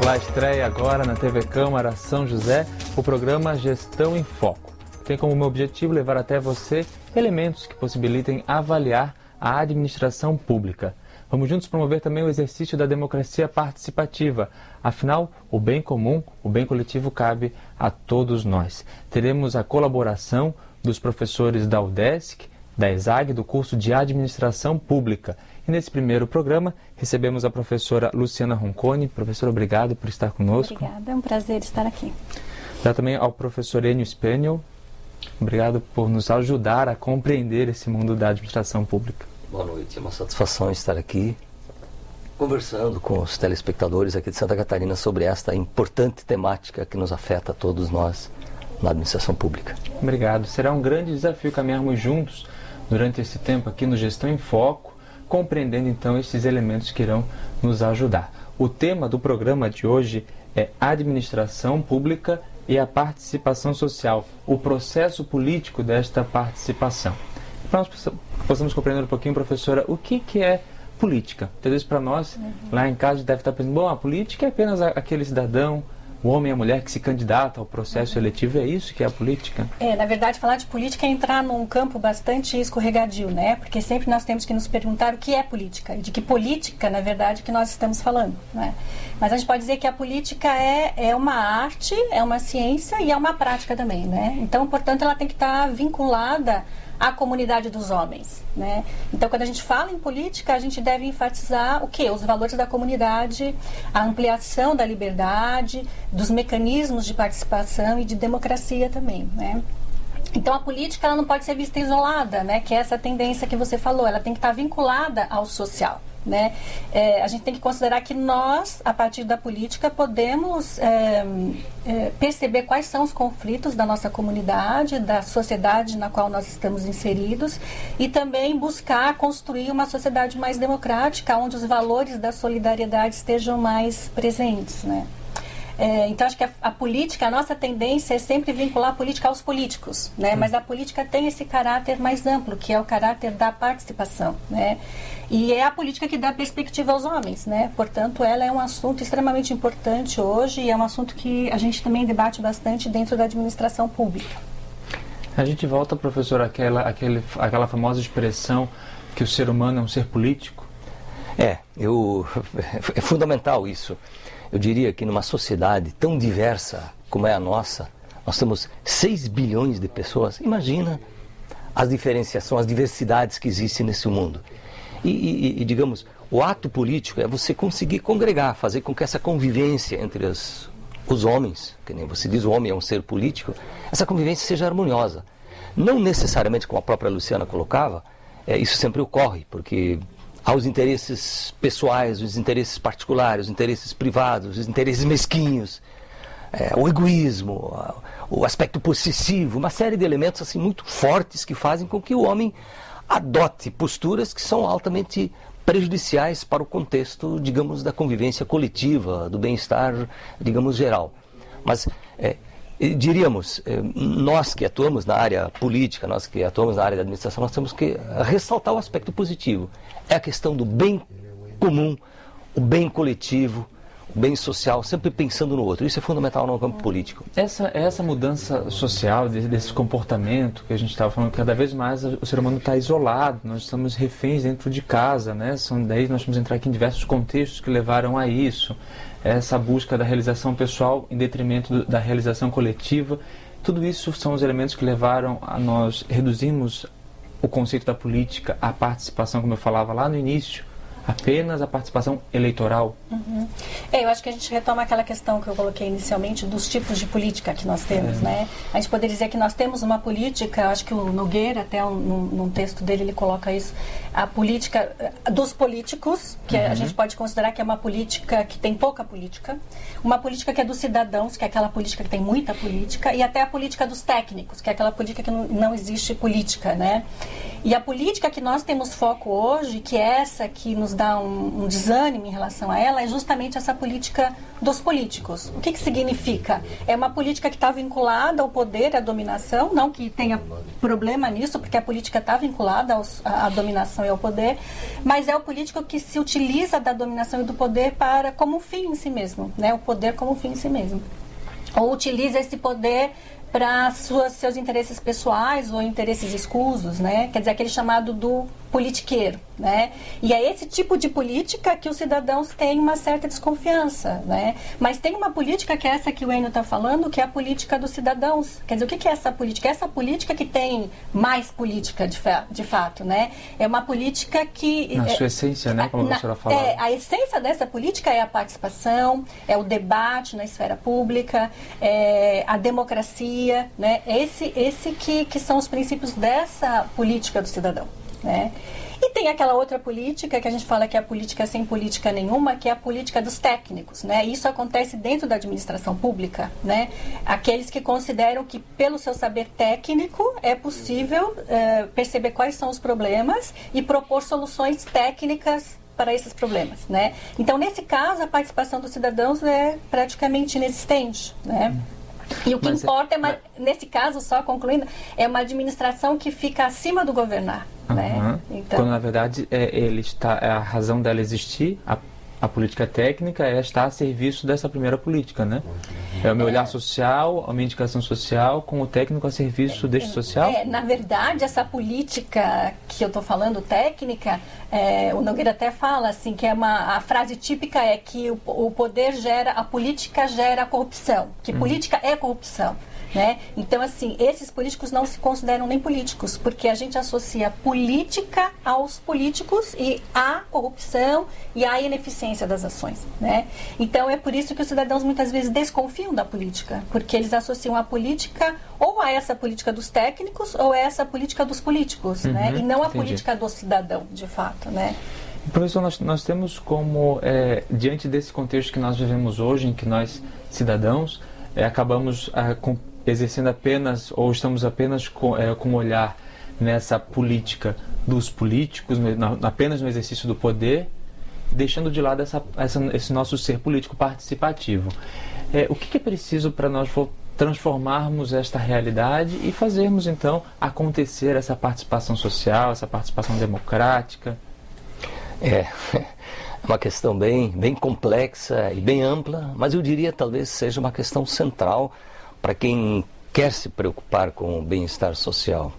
Lá estreia agora na TV Câmara São José o programa Gestão em Foco. Tem como objetivo levar até você elementos que possibilitem avaliar a administração pública. Vamos juntos promover também o exercício da democracia participativa. Afinal, o bem comum, o bem coletivo cabe a todos nós. Teremos a colaboração dos professores da UDESC, da ESAG, do curso de Administração Pública. E nesse primeiro programa, recebemos a professora Luciana Ronconi. Professora, obrigado por estar conosco. Obrigada, é um prazer estar aqui. Obrigado também ao professor Enio Spaniel. Obrigado por nos ajudar a compreender esse mundo da administração pública. Boa noite, é uma satisfação estar aqui conversando com os telespectadores aqui de Santa Catarina sobre esta importante temática que nos afeta a todos nós na administração pública. Obrigado. Será um grande desafio caminharmos juntos durante esse tempo aqui no Gestão em Foco, compreendendo então esses elementos que irão nos ajudar. O tema do programa de hoje é Administração Pública e a Participação Social, o processo político desta participação. Para nós possamos compreender um pouquinho, professora, o que é política? Às vezes para nós, lá em casa, deve estar pensando, bom, a política é apenas aquele cidadão, o homem e a mulher que se candidata ao processo eletivo, é isso que é a política? Na verdade, falar de política é entrar num campo bastante escorregadio, né? Porque sempre nós temos que nos perguntar o que é política, e de que política, na verdade, que nós estamos falando, né? Mas a gente pode dizer que a política é uma arte, é uma ciência e é uma prática também, né? Então, portanto, ela tem que estar vinculada à comunidade dos homens, né? Então, quando a gente fala em política, a gente deve enfatizar o quê? Os valores da comunidade, a ampliação da liberdade, dos mecanismos de participação e de democracia também, né? Então, a política ela não pode ser vista isolada, né? Que é essa tendência que você falou, ela tem que estar vinculada ao social, né? A gente tem que considerar que nós, a partir da política, podemos perceber quais são os conflitos da nossa comunidade, da sociedade na qual nós estamos inseridos e também buscar construir uma sociedade mais democrática, onde os valores da solidariedade estejam mais presentes, né? Então, acho que a política, a nossa tendência é sempre vincular a política aos políticos, né? Mas a política tem esse caráter mais amplo, que é o caráter da participação, né? E é a política que dá perspectiva aos homens, né? Portanto, ela é um assunto extremamente importante hoje e é um assunto que a gente também debate bastante dentro da administração pública. A gente volta, professor, àquela famosa expressão que o ser humano é um ser político? É fundamental isso. Eu diria que numa sociedade tão diversa como é a nossa, nós temos 6 bilhões de pessoas. Imagina as diferenciações, as diversidades que existem nesse mundo. E digamos, o ato político é você conseguir congregar, fazer com que essa convivência entre os homens, que nem você diz, o homem é um ser político, essa convivência seja harmoniosa. Não necessariamente, como a própria Luciana colocava, isso sempre ocorre, porque há os interesses pessoais, os interesses particulares, os interesses privados, os interesses mesquinhos, o egoísmo, o aspecto possessivo, uma série de elementos assim muito fortes que fazem com que o homem adote posturas que são altamente prejudiciais para o contexto, digamos, da convivência coletiva, do bem-estar, digamos, geral. Mas diríamos, nós que atuamos na área política, nós que atuamos na área da administração, nós temos que ressaltar o aspecto positivo. É a questão do bem comum, o bem coletivo, o bem social, sempre pensando no outro. Isso é fundamental no campo político. Essa mudança social, desse comportamento que a gente estava falando, cada vez mais o ser humano está isolado, nós estamos reféns dentro de casa, né? Daí nós vamos entrar aqui em diversos contextos que levaram a isso. Essa busca da realização pessoal em detrimento da realização coletiva. Tudo isso são os elementos que levaram a nós reduzirmos o conceito da política à participação, como eu falava lá no início, apenas a participação eleitoral. Eu acho que a gente retoma aquela questão que eu coloquei inicialmente dos tipos de política que nós temos, né? A gente poderia dizer que nós temos uma política, acho que o Nogueira, até num texto dele, ele coloca isso, a política dos políticos, que a gente pode considerar que é uma política que tem pouca política, uma política que é dos cidadãos, que é aquela política que tem muita política, e até a política dos técnicos, que é aquela política que não existe política, né? E a política que nós temos foco hoje, que é essa que nos nos dá um desânimo em relação a ela é justamente essa política dos políticos. O que significa? É uma política que está vinculada ao poder, à dominação, não que tenha problema nisso, porque a política está vinculada à dominação e ao poder, mas é o político que se utiliza da dominação e do poder como um fim em si mesmo, né? O poder como um fim em si mesmo. Ou utiliza esse poder para seus interesses pessoais ou interesses escusos, né? Quer dizer, aquele chamado do politiqueiro, né? E é esse tipo de política que os cidadãos têm uma certa desconfiança, né? Mas tem uma política que é essa que o Enio está falando, que é a política dos cidadãos. Quer dizer, o que é essa política? Essa política que tem mais política de fato, né? É uma política que... Na sua essência, né? Como a professora falava. A essência dessa política é a participação, é o debate na esfera pública, é a democracia, né? Esse que são os princípios dessa política do cidadão, né? E tem aquela outra política que a gente fala que é a política sem política nenhuma, que é a política dos técnicos, né? Isso acontece dentro da administração pública, né? Aqueles que consideram que pelo seu saber técnico é possível perceber quais são os problemas e propor soluções técnicas para esses problemas, né? Então, nesse caso, a participação dos cidadãos é praticamente inexistente, né? E o que importa nesse caso, só concluindo, é uma administração que fica acima do governar, né? Então, quando na verdade a razão dela existir, a política técnica está a serviço dessa primeira política, né? É o meu olhar social, a minha indicação social, com o técnico a serviço deste social? Na verdade, essa política que eu estou falando, técnica, o Nogueira até fala assim, que a frase típica é que o poder a política gera corrupção, que política é corrupção. Né? Então, assim, esses políticos não se consideram nem políticos, porque a gente associa política aos políticos e à corrupção e à ineficiência das ações, né? Então, é por isso que os cidadãos muitas vezes desconfiam da política, porque eles associam a política ou a essa política dos técnicos ou a essa política dos políticos, né? E não a política do cidadão, de fato, né? Professor, nós temos como, diante desse contexto que nós vivemos hoje, em que nós, cidadãos, acabamos exercendo apenas, ou estamos apenas com um olhar nessa política dos políticos, apenas no exercício do poder, deixando de lado esse nosso ser político participativo. O que é preciso para nós transformarmos esta realidade e fazermos, então, acontecer essa participação social, essa participação democrática? É uma questão bem complexa e bem ampla, mas eu diria talvez seja uma questão central para quem quer se preocupar com o bem-estar social.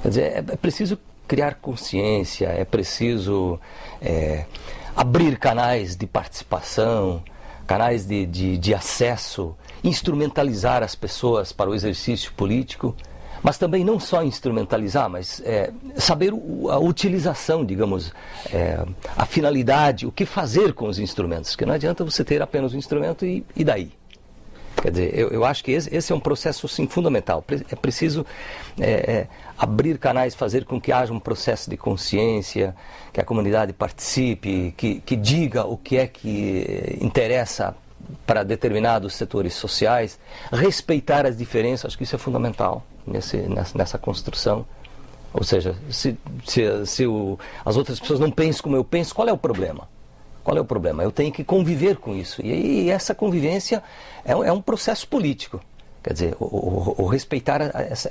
Quer dizer, é preciso criar consciência, é preciso abrir canais de participação, canais de acesso, instrumentalizar as pessoas para o exercício político, mas também não só instrumentalizar, mas saber a utilização, digamos, a finalidade, o que fazer com os instrumentos, porque não adianta você ter apenas o instrumento e daí. Quer dizer, eu acho que esse é um processo sim, fundamental. É preciso abrir canais, fazer com que haja um processo de consciência, que a comunidade participe, que diga o que é que interessa para determinados setores sociais, respeitar as diferenças, acho que isso é fundamental nessa construção. Ou seja, se as outras pessoas não pensam como eu penso, qual é o problema? Qual é o problema? Eu tenho que conviver com isso. E essa convivência é um processo político. Quer dizer, o respeitar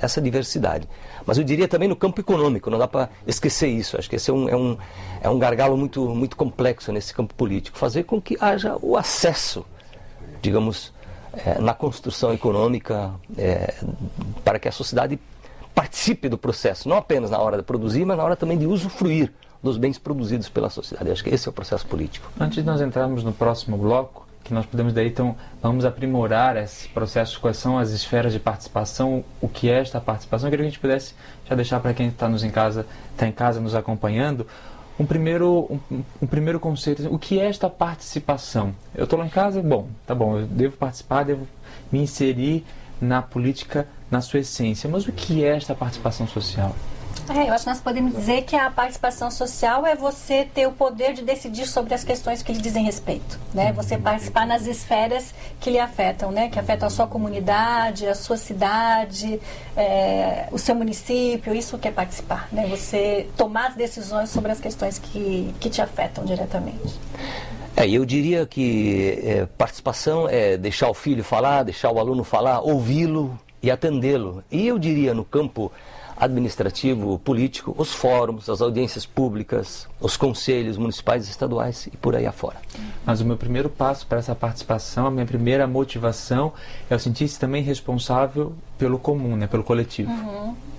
essa diversidade. Mas eu diria também no campo econômico, não dá para esquecer isso. Acho que esse é um gargalo muito, muito complexo nesse campo político. Fazer com que haja o acesso, digamos, na construção econômica, para que a sociedade participe do processo, não apenas na hora de produzir, mas na hora também de usufruir dos bens produzidos pela sociedade. Acho que esse é o processo político. Antes de nós entrarmos no próximo bloco, que nós podemos daí, então, vamos aprimorar esse processo, quais são as esferas de participação, o que é esta participação. Eu queria que a gente pudesse já deixar para quem está em casa nos acompanhando, um primeiro conceito. O que é esta participação? Eu estou lá em casa, tá bom, eu devo participar, devo me inserir na política na sua essência, mas o que é esta participação social? Eu acho que nós podemos dizer que a participação social é você ter o poder de decidir sobre as questões que lhe dizem respeito, né? Você participar nas esferas que lhe afetam, né? Que afetam a sua comunidade, a sua cidade, o seu município, isso que é participar, né? Você tomar as decisões sobre as questões que te afetam diretamente. Eu diria que participação é deixar o filho falar, deixar o aluno falar, ouvi-lo e atendê-lo. E eu diria no campo administrativo, político, os fóruns, as audiências públicas, os conselhos municipais e estaduais e por aí afora. Mas o meu primeiro passo para essa participação, a minha primeira motivação é eu sentir-se também responsável pelo comum, né, pelo coletivo.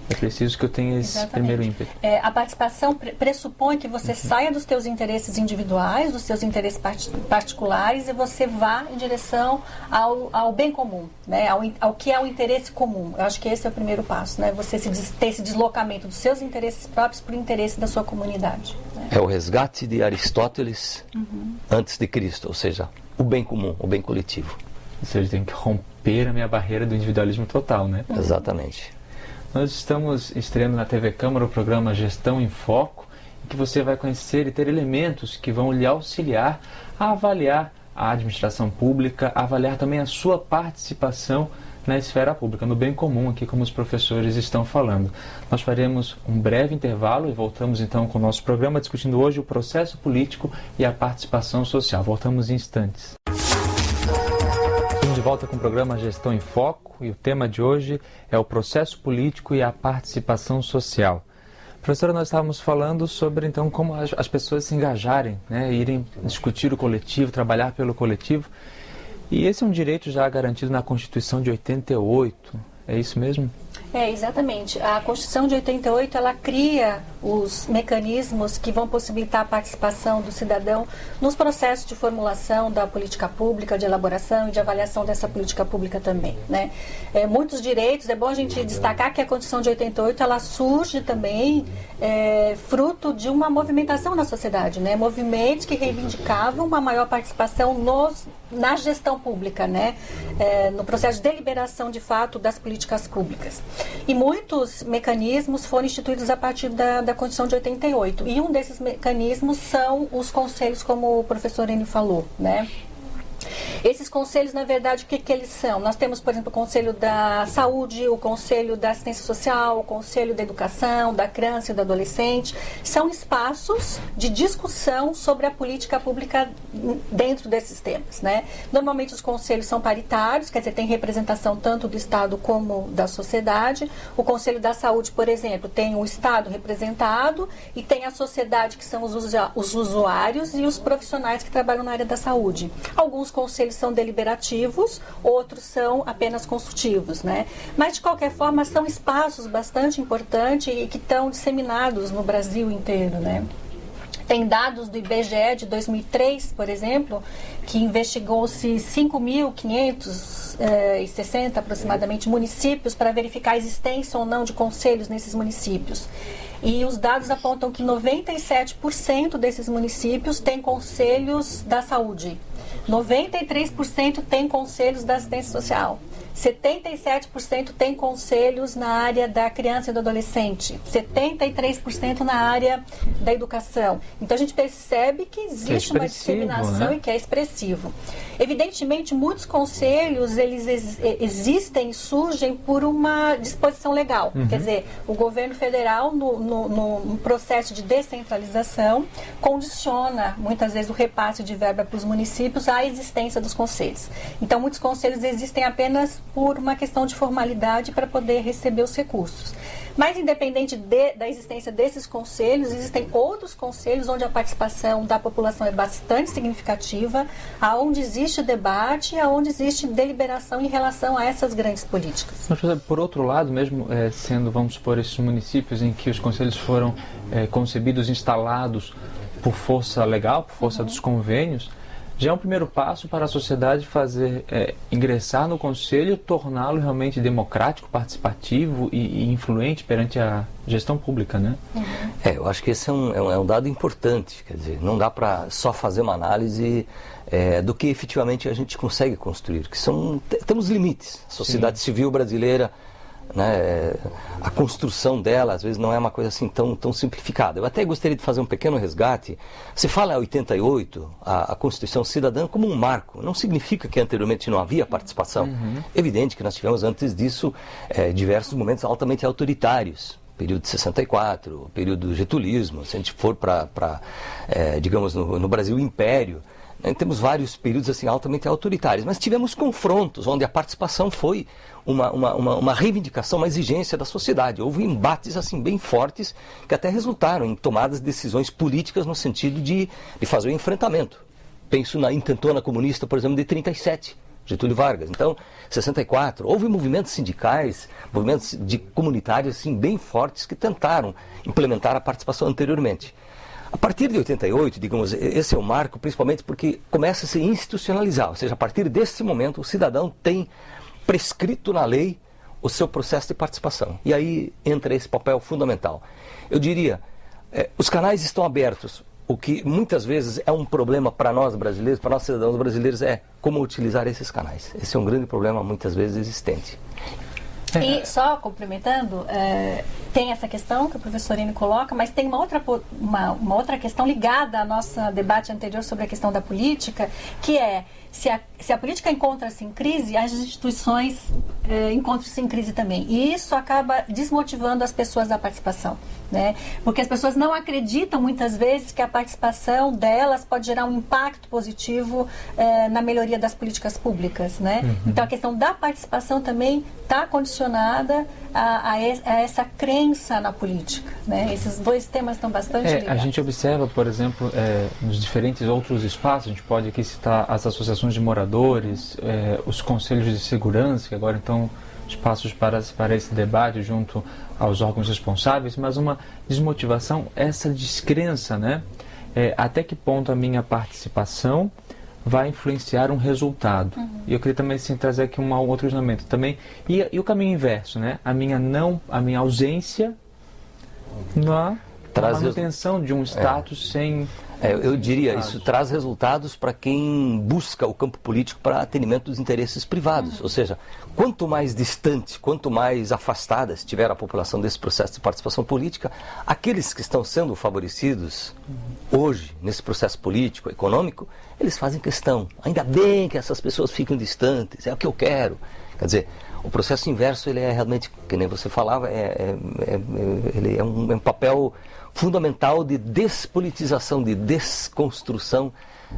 É preciso que eu tenha esse primeiro ímpeto. A participação pressupõe que você saia dos teus interesses individuais, dos seus interesses particulares e você vá em direção ao bem comum, né? ao que é o interesse comum. Eu acho que esse é o primeiro passo, né? Você ter esse deslocamento dos seus interesses próprios para o interesse da sua comunidade. Né? É o resgate de Aristóteles antes de Cristo, ou seja, o bem comum, o bem coletivo. Ou seja, tem que romper a minha barreira do individualismo total, né? Exatamente. Nós estamos estreando na TV Câmara o programa Gestão em Foco, em que você vai conhecer e ter elementos que vão lhe auxiliar a avaliar a administração pública, a avaliar também a sua participação na esfera pública, no bem comum, aqui como os professores estão falando. Nós faremos um breve intervalo e voltamos então com o nosso programa discutindo hoje o processo político e a participação social. Voltamos em instantes. Estamos de volta com o programa Gestão em Foco e o tema de hoje é o processo político e a participação social. Professora, nós estávamos falando sobre então como as pessoas se engajarem, né, irem discutir o coletivo, trabalhar pelo coletivo. E esse é um direito já garantido na Constituição de 88, é isso mesmo? Exatamente. A Constituição de 88, ela cria os mecanismos que vão possibilitar a participação do cidadão nos processos de formulação da política pública, de elaboração e de avaliação dessa política pública também, né? Muitos direitos, é bom a gente destacar que a Constituição de 88, ela surge também fruto de uma movimentação na sociedade, né? Movimentos que reivindicavam uma maior participação na gestão pública, né? No processo de deliberação de fato das políticas públicas. E muitos mecanismos foram instituídos a partir da Constituição de 88. E um desses mecanismos são os conselhos, como o professor Enio falou, né? Esses conselhos, na verdade, o que eles são? Nós temos, por exemplo, o Conselho da Saúde, o Conselho da Assistência Social, o Conselho da Educação, da Criança e do Adolescente. São espaços de discussão sobre a política pública dentro desses temas, né? Normalmente os conselhos são paritários, quer dizer, tem representação tanto do Estado como da sociedade. O Conselho da Saúde, por exemplo, tem o Estado representado e tem a sociedade, que são os usuários e os profissionais que trabalham na área da saúde. Alguns conselhos são deliberativos, outros são apenas consultivos, né? Mas, de qualquer forma, são espaços bastante importantes e que estão disseminados no Brasil inteiro, né? Tem dados do IBGE de 2003, por exemplo, que investigou-se 5.560 aproximadamente municípios para verificar a existência ou não de conselhos nesses municípios. E os dados apontam que 97% desses municípios têm conselhos da saúde. 93% tem conselhos da assistência social. 77% tem conselhos na área da criança e do adolescente. 73% na área da educação. Então a gente percebe que existe uma disseminação, né? E que é expressivo. Evidentemente, muitos conselhos eles existem e surgem por uma disposição legal. Quer dizer, o governo federal, no processo de descentralização, condiciona muitas vezes o repasse de verba para os municípios à existência dos conselhos. Então, muitos conselhos existem apenas por uma questão de formalidade para poder receber os recursos. Mas, independente da existência desses conselhos, existem outros conselhos onde a participação da população é bastante significativa, aonde existe debate e aonde existe deliberação em relação a essas grandes políticas. Mas, por outro lado, mesmo sendo, vamos supor, esses municípios em que os conselhos foram concebidos, instalados por força legal, por força dos convênios, já é um primeiro passo para a sociedade fazer ingressar no conselho, torná-lo realmente democrático, participativo e influente perante a gestão pública, né? Eu acho que esse é um dado importante, quer dizer, não dá para só fazer uma análise do que efetivamente a gente consegue construir, que temos limites. A sociedade civil brasileira né? A construção dela, às vezes, não é uma coisa assim tão simplificada. Eu até gostaria de fazer um pequeno resgate. Se fala em 88, a Constituição Cidadã como um marco. Não significa que anteriormente não havia participação. Evidente que nós tivemos antes disso diversos momentos altamente autoritários. Período de 64, período do getulismo, se a gente for digamos, no Brasil Império, né, temos vários períodos assim altamente autoritários, mas tivemos confrontos onde a participação foi uma reivindicação, uma exigência da sociedade. Houve embates assim bem fortes que até resultaram em tomadas de decisões políticas no sentido de fazer o enfrentamento. Penso na intentona comunista, por exemplo, de 37. Getúlio Vargas. Então, 64, houve movimentos sindicais, movimentos comunitários assim, bem fortes que tentaram implementar a participação anteriormente. A partir de 88, digamos, esse é o marco, principalmente porque começa a se institucionalizar, ou seja, a partir desse momento o cidadão tem prescrito na lei o seu processo de participação. E aí entra esse papel fundamental. Eu diria, os canais estão abertos. O que muitas vezes é um problema para nós brasileiros, para nós cidadãos brasileiros, é como utilizar esses canais. Esse é um grande problema muitas vezes existente. E só complementando, tem essa questão que o professor Enio coloca, mas tem uma outra questão ligada ao nosso debate anterior sobre a questão da política, que é, se a política encontra-se em crise, as instituições encontram-se em crise também. E isso acaba desmotivando as pessoas da participação, né? Porque as pessoas não acreditam muitas vezes que a participação delas pode gerar um impacto positivo na melhoria das políticas públicas, né? Então a questão da participação também está condicionada a essa crença na política, né? Esses dois temas estão bastante ligados. A gente observa, por exemplo, nos diferentes outros espaços, a gente pode aqui citar as associações de moradores, os conselhos de segurança, que agora estão espaços para esse debate junto aos órgãos responsáveis, mas uma desmotivação, essa descrença, né? Até que ponto a minha participação vai influenciar um resultado. E eu queria também assim, trazer aqui um outro questionamento também. E o caminho inverso, né? A minha ausência na manutenção de um status sem... eu diria, isso traz resultados para quem busca o campo político para atendimento dos interesses privados. Ou seja, quanto mais distante, quanto mais afastada estiver a população desse processo de participação política, aqueles que estão sendo favorecidos hoje, nesse processo político, econômico, eles fazem questão. Ainda bem que essas pessoas ficam distantes, é o que eu quero. Quer dizer, o processo inverso, ele é realmente, que nem você falava, ele é um papel fundamental de despolitização, de desconstrução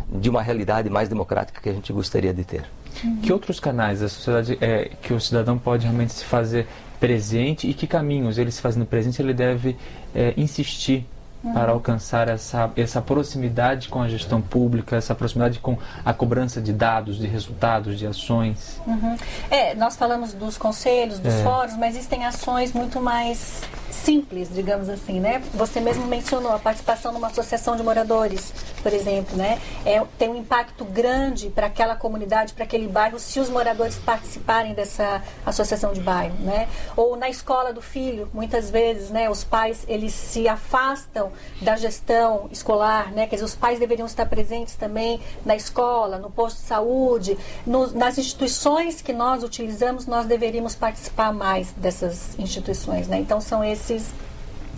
de uma realidade mais democrática que a gente gostaria de ter. Que outros canais da sociedade que o cidadão pode realmente se fazer presente e que caminhos ele se fazendo presente ele deve insistir para alcançar essa proximidade com a gestão pública, essa proximidade com a cobrança de dados, de resultados, de ações? Nós falamos dos conselhos, dos fóruns, mas existem ações muito mais simples, digamos assim, né? Você mesmo mencionou a participação numa associação de moradores, por exemplo, né? Tem um impacto grande para aquela comunidade, para aquele bairro, se os moradores participarem dessa associação de bairro, né? Ou na escola do filho, muitas vezes, né? Os pais, eles se afastam da gestão escolar, né? Quer dizer, os pais deveriam estar presentes também na escola, no posto de saúde, nas instituições que nós utilizamos, nós deveríamos participar mais dessas instituições, né? Então são esses.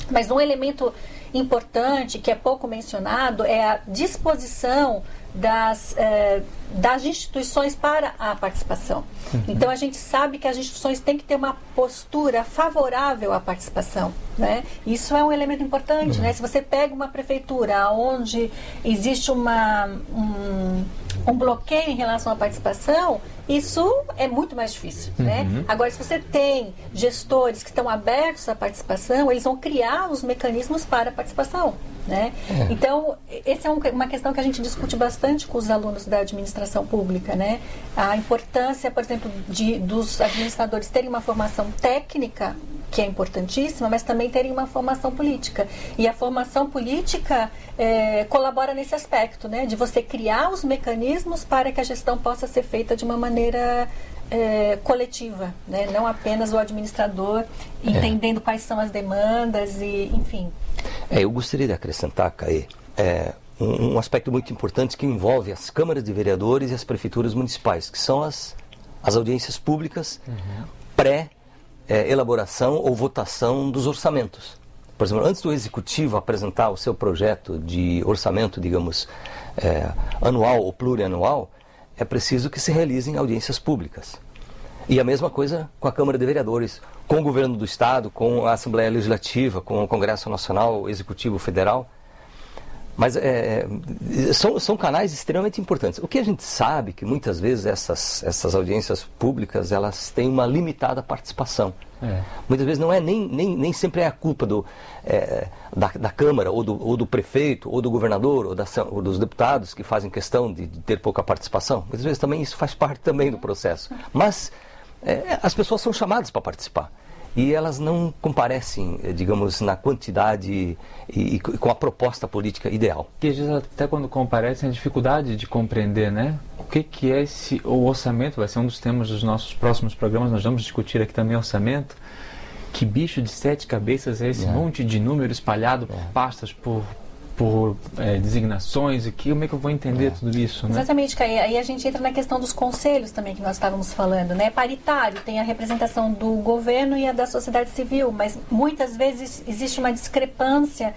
Mas um elemento importante que é pouco mencionado é a disposição das instituições para a participação. Então a gente sabe que as instituições têm que ter uma postura favorável à participação, né? Isso é um elemento importante, né? Se você pega uma prefeitura onde existe um bloqueio em relação à participação, isso é muito mais difícil, né? Agora, se você tem gestores que estão abertos à participação, eles vão criar os mecanismos para a participação, né? Então, essa é uma questão que a gente discute bastante com os alunos da administração pública, né? A importância, por exemplo, dos administradores terem uma formação técnica, que é importantíssima, mas também terem uma formação política. E a formação política colabora nesse aspecto, né? De você criar os mecanismos para que a gestão possa ser feita de uma maneira coletiva, né? Não apenas o administrador entendendo quais são as demandas e, enfim. Eu gostaria de acrescentar, Caê, um aspecto muito importante que envolve as câmaras de vereadores e as prefeituras municipais, que são as audiências públicas elaboração ou votação dos orçamentos. Por exemplo, antes do Executivo apresentar o seu projeto de orçamento, digamos, anual ou plurianual, é preciso que se realizem audiências públicas. E a mesma coisa com a Câmara de Vereadores, com o Governo do Estado, com a Assembleia Legislativa, com o Congresso Nacional, Executivo Federal. Mas são canais extremamente importantes. O que a gente sabe que muitas vezes essas audiências públicas, elas têm uma limitada participação. Muitas vezes não é nem sempre é a culpa da Câmara, ou do prefeito, ou do governador, ou dos deputados que fazem questão de ter pouca participação. Muitas vezes também isso faz parte também do processo. Mas as pessoas são chamadas para participar. E elas não comparecem, digamos, na quantidade e com a proposta política ideal. E às vezes até quando comparecem a dificuldade de compreender, né? O que é o orçamento, vai ser um dos temas dos nossos próximos programas, nós vamos discutir aqui também orçamento. Que bicho de 7 cabeças é esse monte de número espalhado por pastas, por designações, e como é que eu vou entender tudo isso, né? Exatamente, Caí. Aí a gente entra na questão dos conselhos também, que nós estávamos falando, né? Paritário, tem a representação do governo e a da sociedade civil, mas muitas vezes existe uma discrepância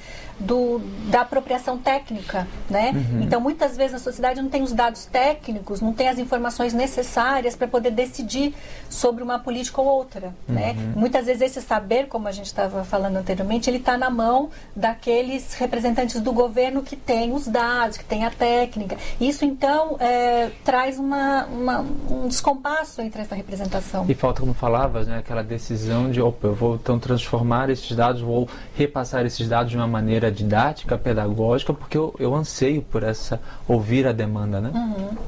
da apropriação técnica, né? Então, muitas vezes a sociedade não tem os dados técnicos, não tem as informações necessárias para poder decidir sobre uma política ou outra, né? Muitas vezes esse saber, como a gente estava falando anteriormente, ele está na mão daqueles representantes do governo que tem os dados, que tem a técnica. Isso, então, traz um descompasso entre essa representação. E falta, como falavas, né, aquela decisão de, eu vou então transformar esses dados, vou repassar esses dados de uma maneira didática, pedagógica, porque eu anseio por ouvir a demanda, né?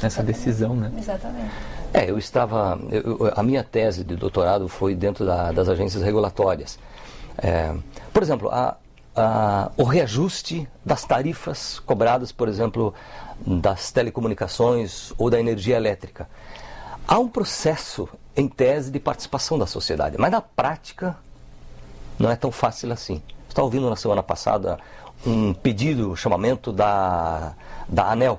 Essa decisão, né? Exatamente. A minha tese de doutorado foi dentro das agências regulatórias. Por exemplo, o reajuste das tarifas cobradas, por exemplo, das telecomunicações ou da energia elétrica. Há um processo, em tese, de participação da sociedade, mas na prática não é tão fácil assim. Estava ouvindo na semana passada um pedido, chamamento da ANEEL,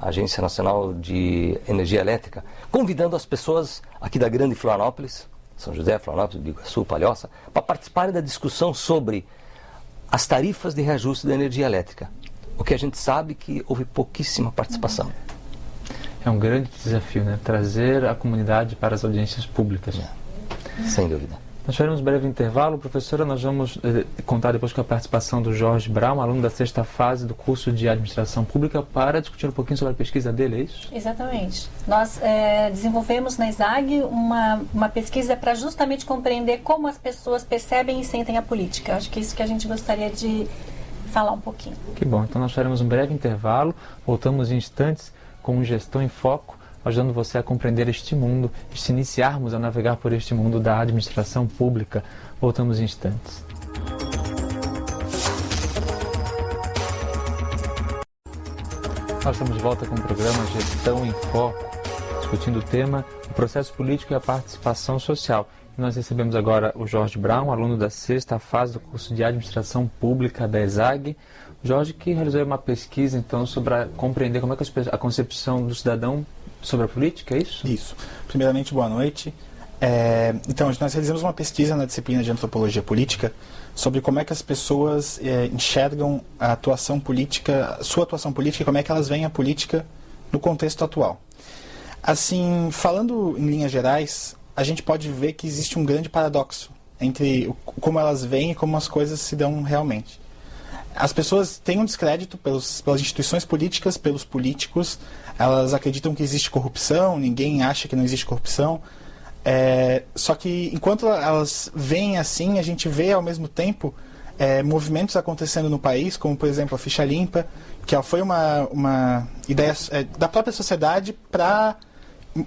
Agência Nacional de Energia Elétrica, convidando as pessoas aqui da Grande Florianópolis, São José, Florianópolis, Biguaçu, Palhoça, para participarem da discussão sobre as tarifas de reajuste da energia elétrica. O que a gente sabe é que houve pouquíssima participação. É um grande desafio, né? Trazer a comunidade para as audiências públicas. Sem dúvida. Nós faremos um breve intervalo. Professora, nós vamos contar depois com a participação do Jorge Brown, aluno da 6ª fase do curso de Administração Pública, para discutir um pouquinho sobre a pesquisa dele, é isso? Exatamente. Nós desenvolvemos na ESAG uma pesquisa para justamente compreender como as pessoas percebem e sentem a política. Acho que é isso que a gente gostaria de falar um pouquinho. Que bom. Então nós faremos um breve intervalo. Voltamos em instantes com Gestão em Foco, ajudando você a compreender este mundo e se iniciarmos a navegar por este mundo da administração pública. Voltamos em instantes. Nós estamos de volta com o programa Gestão em Foco, discutindo o tema o processo político e a participação social. Nós recebemos agora o Jorge Brown, aluno da 6ª fase do curso de Administração Pública da ESAG. Jorge, que realizou uma pesquisa então sobre compreender como é que a concepção do cidadão sobre a política, é isso? Isso. Primeiramente, boa noite. Então, nós realizamos uma pesquisa na disciplina de Antropologia Política sobre como é que as pessoas enxergam a atuação política, sua atuação política, e como é que elas veem a política no contexto atual. Assim, falando em linhas gerais, a gente pode ver que existe um grande paradoxo entre como elas veem e como as coisas se dão realmente. As pessoas têm um descrédito pelas instituições políticas, pelos políticos. Elas acreditam que existe corrupção, ninguém acha que não existe corrupção. Só que enquanto elas veem assim, a gente vê ao mesmo tempo movimentos acontecendo no país, como por exemplo a Ficha Limpa, que foi uma ideia da própria sociedade para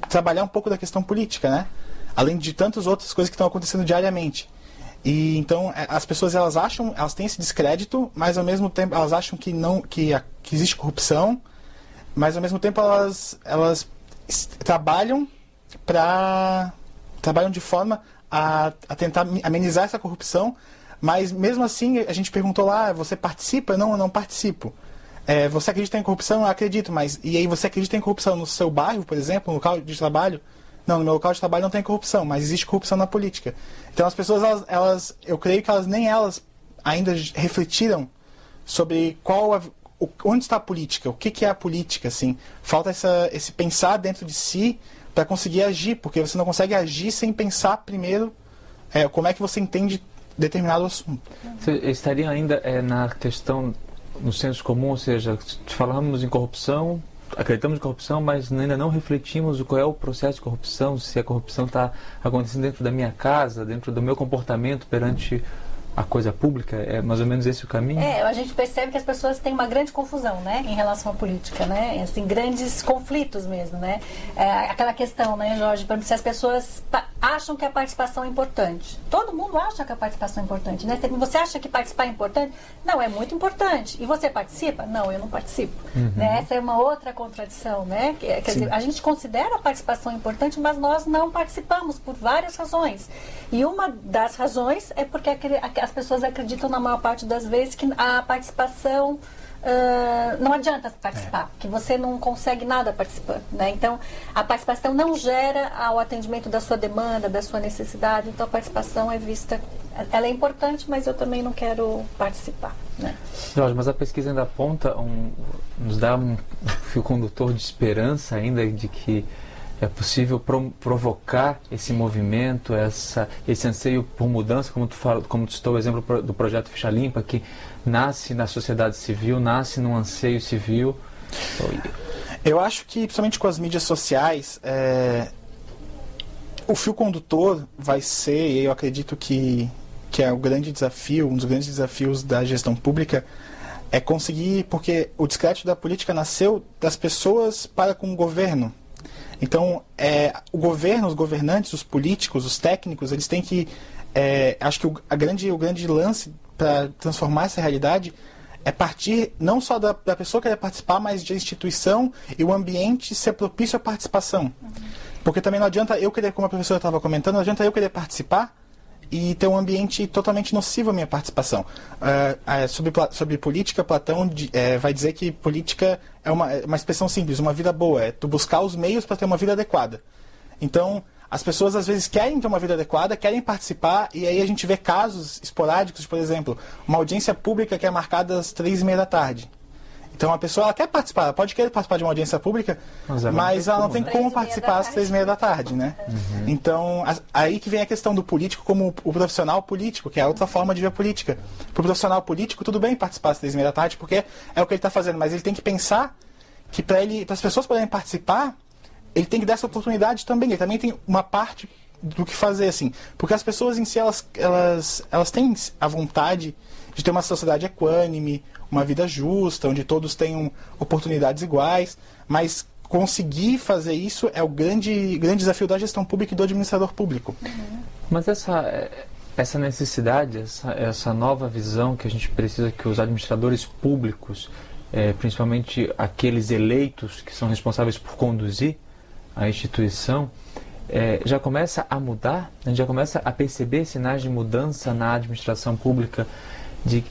trabalhar um pouco da questão política, né? Além de tantas outras coisas que estão acontecendo diariamente. E então as pessoas elas têm esse descrédito, mas ao mesmo tempo elas acham que existe corrupção, mas ao mesmo tempo elas trabalham de forma a tentar amenizar essa corrupção, mas mesmo assim a gente perguntou lá, você participa? Não, eu não participo. Você acredita em corrupção? Eu acredito, mas e aí você acredita em corrupção no seu bairro, por exemplo, no local de trabalho? não, no meu local de trabalho não tem corrupção, mas existe corrupção na política. Então as pessoas, eu creio que nem elas ainda refletiram sobre onde está a política, o que é a política, assim. Falta esse pensar dentro de si para conseguir agir, porque você não consegue agir sem pensar primeiro como é que você entende determinado assunto. Você estaria ainda na questão, no senso comum, ou seja, falamos em corrupção, acreditamos em corrupção, mas ainda não refletimos qual é o processo de corrupção, se a corrupção está acontecendo dentro da minha casa, dentro do meu comportamento perante a coisa pública. É mais ou menos esse o caminho? A gente percebe que as pessoas têm uma grande confusão, né, em relação à política, né, assim, grandes conflitos mesmo, né, aquela questão, né, Jorge, por exemplo, se as pessoas acham que a participação é importante, todo mundo acha que a participação é importante, né, você acha que participar é importante? Não, é muito importante. E você participa? Não, eu não participo. Né? Essa é uma outra contradição, né, quer dizer, a gente considera a participação importante, mas nós não participamos por várias razões. E uma das razões é porque as pessoas acreditam na maior parte das vezes que a participação não adianta participar, que você não consegue nada participando, né? Então a participação não gera o atendimento da sua demanda, da sua necessidade. Então a participação é vista, ela é importante, mas eu também não quero participar, né? Jorge, mas a pesquisa ainda aponta, nos dá um fio condutor de esperança ainda de que é possível provocar esse movimento, esse anseio por mudança, como tu citou o exemplo do projeto Ficha Limpa, que nasce na sociedade civil, nasce num anseio civil. Eu acho que, principalmente com as mídias sociais, o fio condutor vai ser, e eu acredito que é o grande desafio, um dos grandes desafios da gestão pública, é conseguir, porque o descrédito da política nasceu das pessoas para com o governo. Então, o governo, os governantes, os políticos, os técnicos, eles têm que... acho que o grande lance para transformar essa realidade é partir não só da pessoa querer participar, mas de instituição e o ambiente ser propício à participação. Porque também não adianta eu querer, como a professora estava comentando, não adianta eu querer participar e ter um ambiente totalmente nocivo à minha participação. Sobre política, Platão vai dizer que política é uma expressão simples, uma vida boa, é tu buscar os meios para ter uma vida adequada. Então, as pessoas às vezes querem ter uma vida adequada, querem participar, e aí a gente vê casos esporádicos, por exemplo, uma audiência pública que é marcada às 3h30 da tarde. Então a pessoa quer participar, ela pode querer participar de uma audiência pública, mas ela não tem como participar às 3h30 da tarde, né? Então, aí que vem a questão do político como o profissional político, que é a outra forma de ver a política. Para o profissional político, tudo bem participar às 3h30 da tarde, porque é o que ele está fazendo, mas ele tem que pensar que para as pessoas poderem participar, ele tem que dar essa oportunidade também, ele também tem uma parte do que fazer, assim. Porque as pessoas em si, elas têm a vontade de ter uma sociedade equânime, uma vida justa, onde todos tenham oportunidades iguais, mas conseguir fazer isso é o grande desafio da gestão pública e do administrador público. Mas essa necessidade, essa nova visão que a gente precisa que os administradores públicos, principalmente aqueles eleitos que são responsáveis por conduzir a instituição, já começa a mudar, a gente já começa a perceber sinais de mudança na administração pública, de